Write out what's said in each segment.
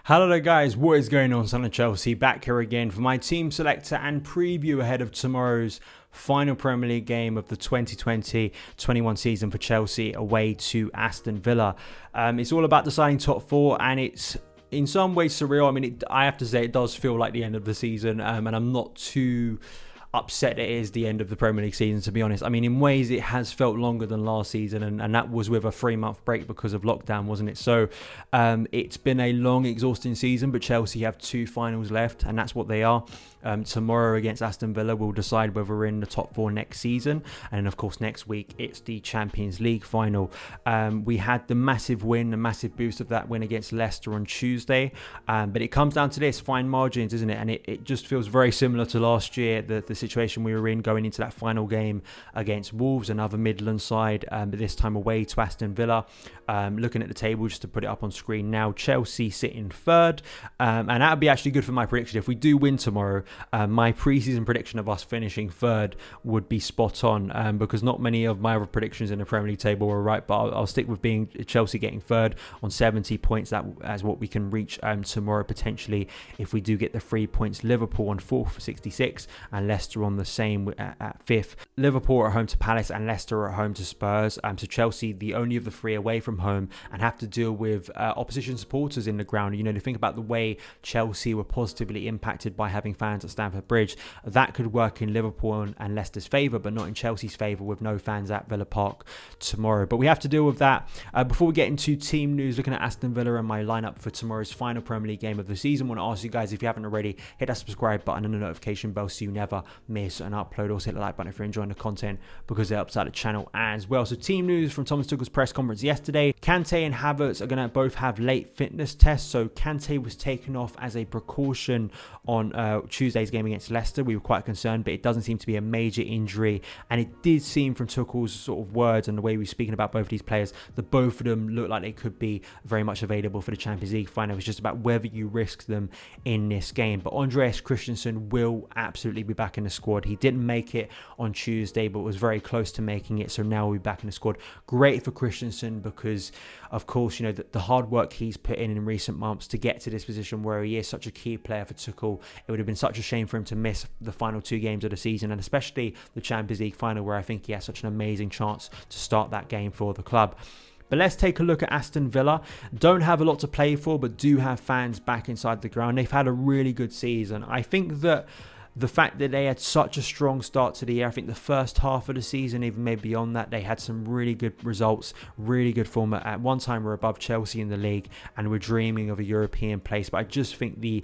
Hello there guys, what is going on? Son of Chelsea back here again for my team selector and preview ahead of tomorrow's final Premier League game of the 2020-21 season for Chelsea away to Aston Villa. It's all about deciding top four, and it's in some ways surreal. I mean, I have to say it does feel like the end of the season, and I'm not too upset it is the end of the Premier League season, to be honest. I mean, in ways it has felt longer than last season, and that was with a 3-month break because of lockdown, wasn't it? So it's been a long, exhausting season, but Chelsea have 2 finals left, and that's what they are. Tomorrow against Aston Villa will decide whether we're in the top 4 next season, and of course next week it's the Champions League final. We had the massive win, the massive boost of that win against Leicester on Tuesday, but it comes down to this, fine margins, isn't it? And it just feels very similar to last year, the situation we were in going into that final game against Wolves, another Midland side, but this time away to Aston Villa. Looking at the table, just to put it up on screen now, Chelsea sitting 3rd, and that would be actually good for my prediction. If we do win tomorrow, my pre-season prediction of us finishing 3rd would be spot on, because not many of my other predictions in the Premier League table were right, but I'll stick with being Chelsea getting 3rd on 70 points. That as what we can reach tomorrow potentially if we do get the 3 points. Liverpool on 4th for 66, and Leicester on the same at 5th. Liverpool are at home to Palace and Leicester are at home to Spurs. So Chelsea, the only of the 3 away from home, and have to deal with opposition supporters in the ground. You know, to think about the way Chelsea were positively impacted by having fans at Stamford Bridge, that could work in Liverpool and Leicester's favour, but not in Chelsea's favour with no fans at Villa Park tomorrow. But we have to deal with that. Before we get into team news, looking at Aston Villa and my lineup for tomorrow's final Premier League game of the season, I want to ask you guys, if you haven't already, hit that subscribe button and the notification bell so you never miss an upload. Also hit the like button if you're enjoying the content, because it helps out the channel as well. So team news from Thomas Tuchel's press conference yesterday: Kante and Havertz are going to both have late fitness tests. So Kante was taken off as a precaution on Tuesday's game against Leicester. We were quite concerned, but it doesn't seem to be a major injury, and it did seem from Tuchel's sort of words and the way we're speaking about both of these players that both of them look like they could be very much available for the Champions League final. It's just about whether you risk them in this game. But Andreas Christensen will absolutely be back in the squad. He didn't make it on Tuesday, but was very close to making it, so now we'll be back in the squad. Great for Christensen because, of course, you know, the hard work he's put in recent months to get to this position where he is such a key player for Tuchel. It would have been such a shame for him to miss the final 2 games of the season, and especially the Champions League final, where I think he has such an amazing chance to start that game for the club. But let's take a look at Aston Villa. Don't have a lot to play for, but do have fans back inside the ground. They've had a really good season. I think that the fact that they had such a strong start to the year, I think the first half of the season, even maybe beyond that, they had some really good results, really good form. At one time, we're above Chelsea in the league and we're dreaming of a European place. But I just think the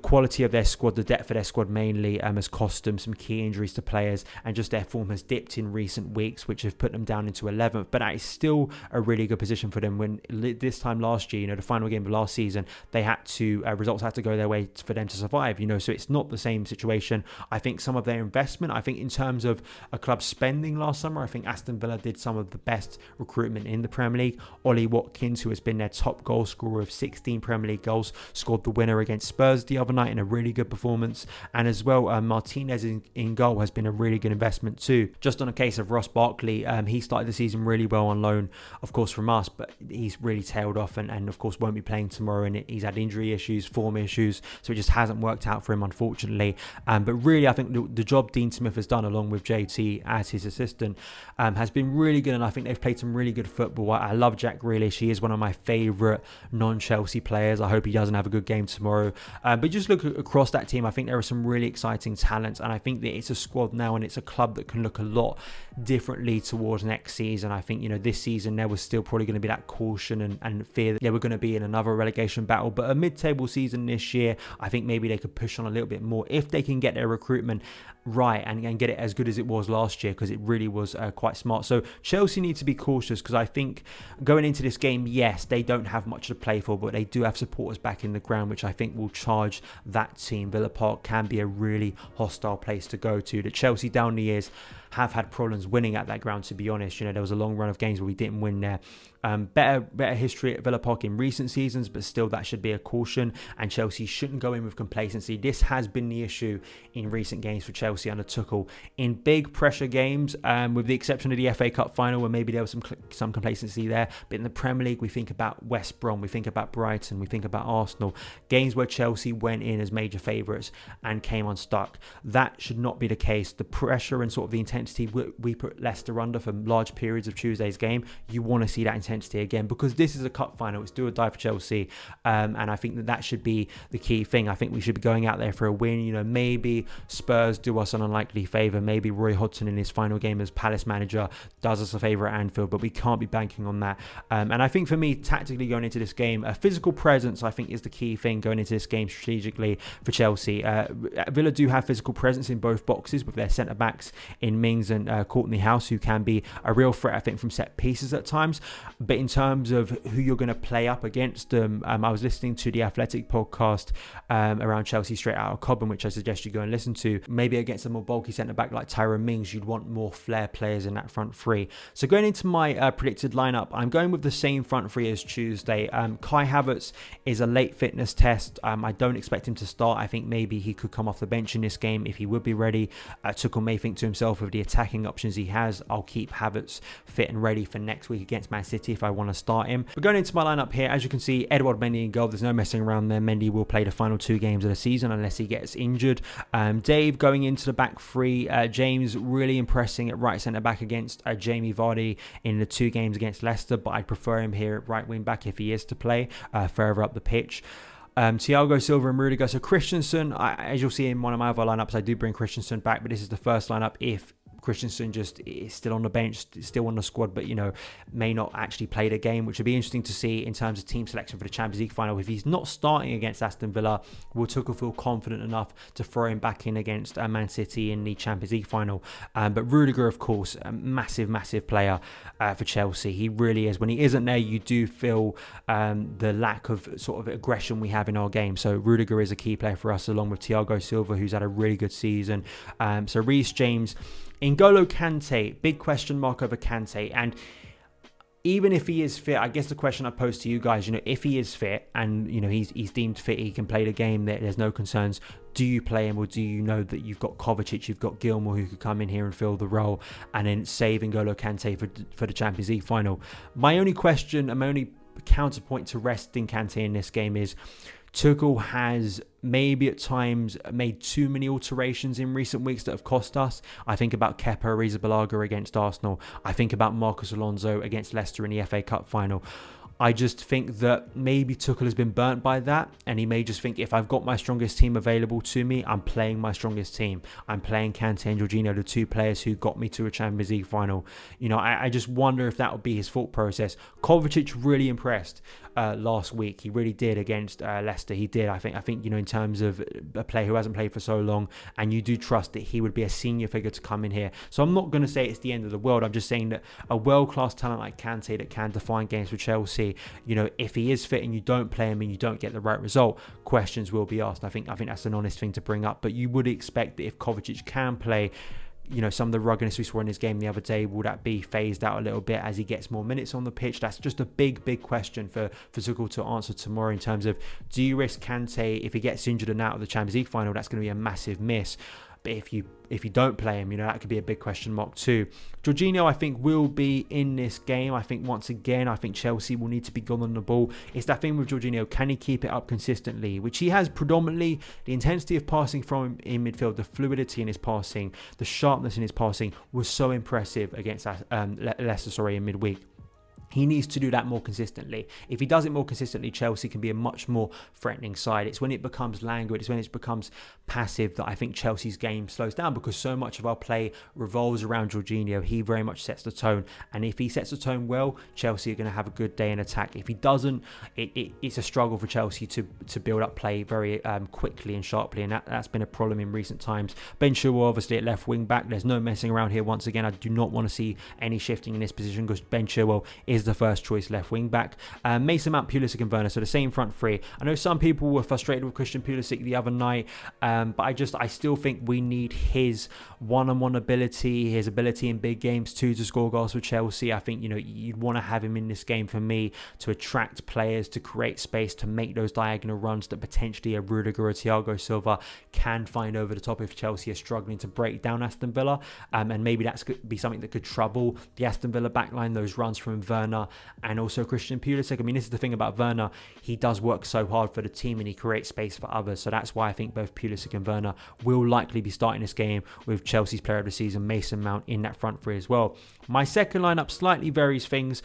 quality of their squad, the depth of their squad mainly, has cost them some key injuries to players, and just their form has dipped in recent weeks, which have put them down into 11th. But that is still a really good position for them. When this time last year, you know, the final game of last season, they had to, results had to go their way for them to survive, you know, so it's not the same situation. I think some of their investment, I think in terms of a club spending last summer, I think Aston Villa did some of the best recruitment in the Premier League. Ollie Watkins, who has been their top goal scorer of 16 Premier League goals, scored the winner against Spurs the other night in a really good performance. And as well, Martinez in goal has been a really good investment too. Just on a case of Ross Barkley, he started the season really well on loan, of course, from us, but he's really tailed off and of course won't be playing tomorrow, and he's had injury issues, form issues, so it just hasn't worked out for him, unfortunately. But really, I think the job Dean Smith has done, along with JT as his assistant, has been really good, and I think they've played some really good football. I love Jack Grealish. He is one of my favourite non-Chelsea players. I hope he doesn't have a good game tomorrow. But just look across that team, I think there are some really exciting talents, and I think that it's a squad now, and it's a club that can look a lot differently towards next season. I think, you know, this season there was still probably going to be that caution and fear that they were going to be in another relegation battle, but a mid-table season this year, I think maybe they could push on a little bit more if they can get their recruitment right and get it as good as it was last year, because it really was quite smart. So Chelsea need to be cautious, because I think going into this game, yes, they don't have much to play for, but they do have supporters back in the ground, which I think will charge that team. Villa Park can be a really hostile place to go to. The Chelsea down the years have had problems winning at that ground, to be honest. There was a long run of games where we didn't win there. Better history at Villa Park in recent seasons, but still that should be a caution, and Chelsea shouldn't go in with complacency. This has been the issue in recent games for Chelsea under Tuchel. In big pressure games, with the exception of the FA Cup final where maybe there was some complacency there, but in the Premier League we think about West Brom, we think about Brighton, we think about Arsenal, games where Chelsea went in as major favourites and came unstuck. That should not be the case. The pressure and sort of the intensity we put Leicester under for large periods of Tuesday's game, you want to see that intensity again, because this is a cup final. It's do or die for Chelsea, and I think that should be the key thing. I think we should be going out there for a win. Maybe Spurs do us an unlikely favour, maybe Roy Hodgson in his final game as Palace manager does us a favour at Anfield, but we can't be banking on that. And I think for me, tactically going into this game, a physical presence I think is the key thing going into this game strategically for Chelsea. Villa do have physical presence in both boxes with their centre backs in Mings and Courtney House, who can be a real threat I think from set pieces at times. But in terms of who you're going to play up against them, I was listening to the Athletic podcast around Chelsea straight out of Cobham, which I suggest you go and listen to. Maybe against a more bulky centre back like Tyrone Mings, you'd want more flair players in that front three. So going into my predicted lineup, I'm going with the same front three as Tuesday. Kai Havertz is a late fitness test. I don't expect him to start. I think maybe he could come off the bench in this game if he would be ready. Tuchel may think to himself, with the attacking options he has, I'll keep Havertz fit and ready for next week against Man City if I want to start him. But going into my lineup here, as you can see, Edouard Mendy in goal. There's no messing around there. Mendy will play the final 2 games of the season unless he gets injured. Dave going into the back three. James really impressing at right centre back against Jamie Vardy in the 2 games against Leicester, but I'd prefer him here at right wing back if he is to play further up the pitch. Thiago Silva and Rudiger. So Christensen, as you'll see in one of my other lineups, I do bring Christensen back, but this is the first lineup if Christensen just is still on the bench, still on the squad, but may not actually play the game, which would be interesting to see in terms of team selection for the Champions League final. If he's not starting against Aston Villa, will Tuchel feel confident enough to throw him back in against Man City in the Champions League final? But Rudiger, of course, a massive player for Chelsea. He really is. When he isn't there, you do feel the lack of sort of aggression we have in our game. So Rudiger is a key player for us, along with Thiago Silva, who's had a really good season. So Reece James. N'Golo Kante, big question mark over Kante. And even if he is fit, I guess the question I pose to you guys, if he is fit and, he's deemed fit, he can play the game, there's no concerns. Do you play him, or do you know that you've got Kovacic, you've got Gilmour who could come in here and fill the role and then save N'Golo Kante for the Champions League final? My only question and my only counterpoint to resting Kante in this game is Tuchel has maybe at times made too many alterations in recent weeks that have cost us. I think about Kepa Arrizabalaga against Arsenal. I think about Marcos Alonso against Leicester in the FA Cup final. I just think that maybe Tuchel has been burnt by that, and he may just think, if I've got my strongest team available to me, I'm playing my strongest team. I'm playing Kante and Jorginho, the 2 players who got me to a Champions League final. I just wonder if that would be his thought process. Kovacic really impressed last week. He really did against Leicester. He did. I think in terms of a player who hasn't played for so long, and you do trust that he would be a senior figure to come in here. So I'm not going to say it's the end of the world. I'm just saying that a world-class talent like Kante that can define games for Chelsea, if he is fit and you don't play him and you don't get the right result, questions will be asked. I think that's an honest thing to bring up. But you would expect that if Kovacic can play, some of the ruggedness we saw in his game the other day, will that be phased out a little bit as he gets more minutes on the pitch? That's just a big question for Tuchel to answer tomorrow in terms of, do you risk Kante if he gets injured and out of the Champions League final? That's going to be a massive miss. But if you don't play him, that could be a big question mark too. Jorginho, I think, will be in this game. I think once again, Chelsea will need to be good on the ball. It's that thing with Jorginho. Can he keep it up consistently? Which he has predominantly. The intensity of passing from him in midfield, the fluidity in his passing, the sharpness in his passing was so impressive against Leicester in midweek. He needs to do that more consistently. If he does it more consistently, Chelsea can be a much more threatening side. It's when it becomes languid, it's when it becomes passive that I think Chelsea's game slows down, because so much of our play revolves around Jorginho. He very much sets the tone. And if he sets the tone well, Chelsea are going to have a good day in attack. If he doesn't, it's a struggle for Chelsea to build up play very quickly and sharply. And that's been a problem in recent times. Ben Chilwell, obviously, at left wing back. There's no messing around here. Once again, I do not want to see any shifting in this position, because Ben Chilwell is is the first choice left wing back. Mason Mount, Pulisic and Werner, so the same front three. I know some people were frustrated with Christian Pulisic the other night, but I still think we need his one-on-one ability, his ability in big games too to score goals for Chelsea. I think, you'd want to have him in this game for me to attract players, to create space, to make those diagonal runs that potentially a Rudiger or Thiago Silva can find over the top if Chelsea are struggling to break down Aston Villa. And maybe that's could be something that could trouble the Aston Villa backline, those runs from Werner and also Christian Pulisic. I mean, this is the thing about Werner. He does work so hard for the team and he creates space for others. So that's why I think both Pulisic and Werner will likely be starting this game with Chelsea's player of the season, Mason Mount, in that front three as well. My second lineup slightly varies things.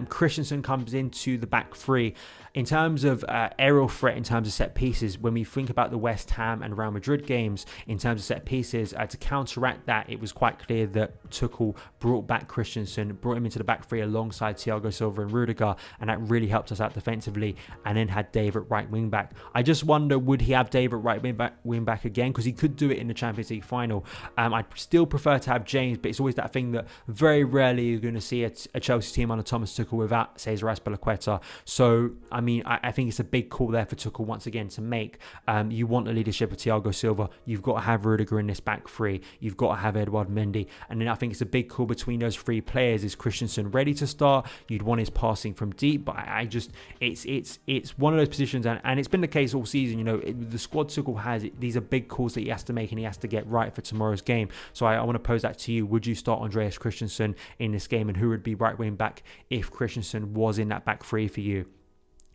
Christensen comes into the back three. In terms of aerial threat, in terms of set pieces, when we think about the West Ham and Real Madrid games, in terms of set pieces, to counteract that, it was quite clear that Tuchel brought back Christensen, brought him into the back three alongside Thiago Silva and Rudiger, and that really helped us out defensively, and then had Dave at right wing back. I just wonder, would he have Dave at right wing back again? Because he could do it in the Champions League final. I'd still prefer to have James, but it's always that thing that very rarely you're going to see a Chelsea team under Thomas Tuchel without Cesar Azpilicueta. So, I think it's a big call there for Tuchel once again to make. You want the leadership of Thiago Silva. You've got to have Rudiger in this back three. You've got to have Edouard Mendy. And then I think it's a big call between those three players. Is Christensen ready to start? You'd want his passing from deep. But it's one of those positions, and it's been the case all season. The squad Tuchel has, these are big calls that he has to make and he has to get right for tomorrow's game. So I want to pose that to you. Would you start Andreas Christensen in this game? And who would be right wing back if Christensen was in that back three for you?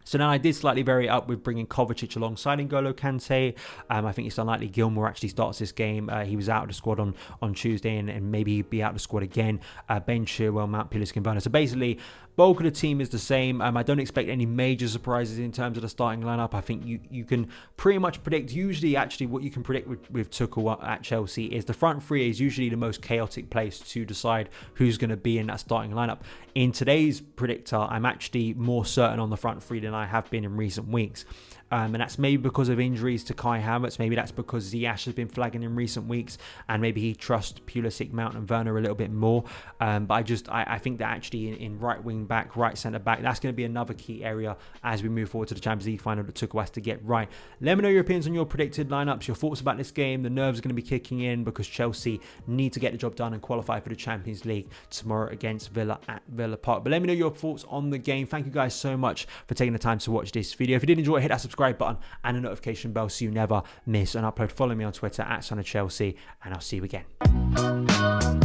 So now I did slightly vary up with bringing Kovacic alongside N'Golo Kante. I think it's unlikely Gilmour actually starts this game. He was out of the squad on Tuesday and maybe he'd be out of the squad again. Ben Chilwell, Mount, Pulisic and Werner. So basically, bulk of the team is the same. I don't expect any major surprises in terms of the starting lineup. I think you can pretty much predict, usually actually what you can predict with Tuchel at Chelsea is the front three is usually the most chaotic place to decide who's going to be in that starting lineup. In today's predictor, I'm actually more certain on the front three than I have been in recent weeks. And that's maybe because of injuries to Kai Havertz. Maybe that's because Ziyech has been flagging in recent weeks and maybe he trusts Pulisic, Mount and Werner a little bit more. But I think that actually in right wing back, right centre back, that's going to be another key area as we move forward to the Champions League final that Tuchel has to get right. Let me know your opinions on your predicted lineups, your thoughts about this game. The nerves are going to be kicking in because Chelsea need to get the job done and qualify for the Champions League tomorrow against Villa at Villa Park. But let me know your thoughts on the game. Thank you guys so much for taking the time to watch this video. If you did enjoy it, hit that subscribe button and the notification bell so you never miss an upload. Follow me on Twitter at SonOfChelsea and I'll see you again.